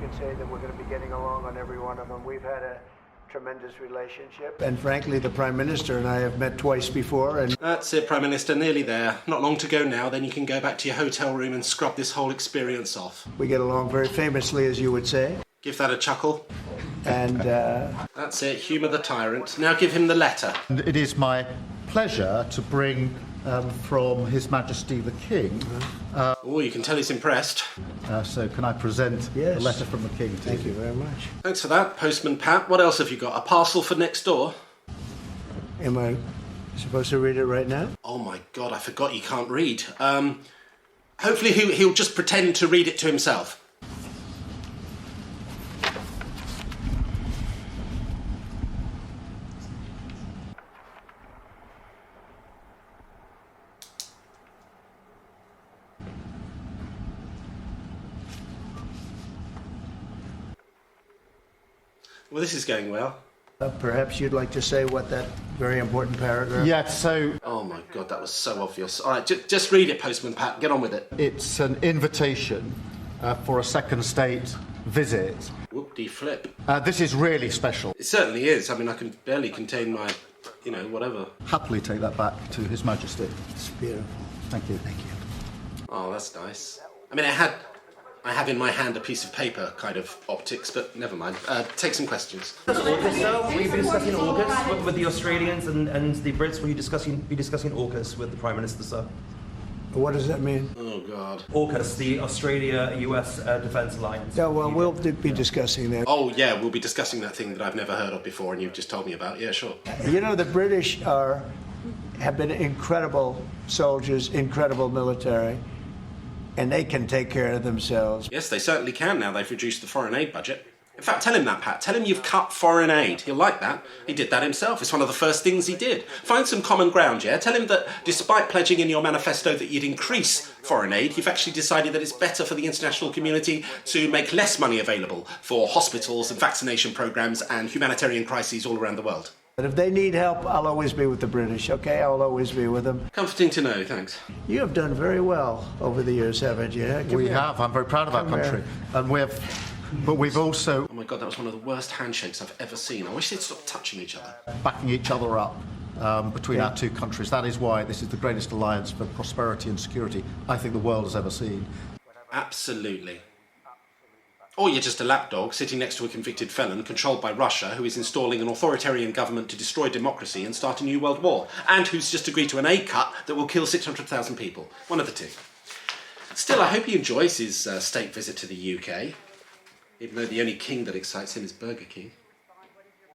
can say that we're going to be getting along on every one of them. We've had a tremendous relationship. And frankly, the Prime Minister and I have met twice before. And that's it, Prime Minister, nearly there. Not long to go now, then you can go back to your hotel room and scrub this whole experience off. We get along very famously, as you would say. Give that a chuckle. And that's it, humour the tyrant. Now give him the letter. And it is my pleasure to bring from His Majesty the King. Oh, you can tell he's impressed. So can I present the letter from the King to Thank you very much. Thanks for that, Postman Pat. What else have you got? A parcel for next door? Am I supposed to read it right now? Oh my God, I forgot you can't read. Hopefully he'll just pretend to read it to himself. Well, this is going well. Perhaps you'd like to say what that very important paragraph... Yes, so... Oh my God, that was so obvious. All right, just read it, Postman Pat. Get on with it. It's an invitation for a second state visit. Whoop-de-flip. This is really special. It certainly is. I mean, I can barely contain my, whatever. Happily take that back to His Majesty. It's beautiful. Thank you. Thank you. Oh, that's nice. I mean, I have in my hand a piece of paper, kind of optics, but never mind. Take some questions. AUKUS, sir. Will you be discussing AUKUS with the Australians and the Brits? Will you be discussing AUKUS with the Prime Minister, sir? What does that mean? Oh, God. AUKUS, the Australia-US Defence Alliance. Yeah, well, we'll be discussing that. Oh, yeah, we'll be discussing that thing that I've never heard of before and you've just told me about. Yeah, sure. You know, the British have been incredible soldiers, incredible military, and they can take care of themselves. Yes, they certainly can now they've reduced the foreign aid budget. In fact, tell him that, Pat. Tell him you've cut foreign aid. He'll like that. He did that himself. It's one of the first things he did. Find some common ground, yeah? Tell him that despite pledging in your manifesto that you'd increase foreign aid, you've actually decided that it's better for the international community to make less money available for hospitals and vaccination programmes and humanitarian crises all around the world. But if they need help, I'll always be with the British, okay? I'll always be with them. Comforting to know, thanks. You have done very well over the years, haven't you? We have. I'm very proud of our country. And but we've also... Oh my God, that was one of the worst handshakes I've ever seen. I wish they'd stop touching each other. Backing each other up between our two countries. That is why this is the greatest alliance for prosperity and security I think the world has ever seen. Absolutely. Or you're just a lapdog sitting next to a convicted felon controlled by Russia who is installing an authoritarian government to destroy democracy and start a new world war, and who's just agreed to an aid cut that will kill 600,000 people. One of the two. Still, I hope he enjoys his state visit to the UK, even though the only king that excites him is Burger King.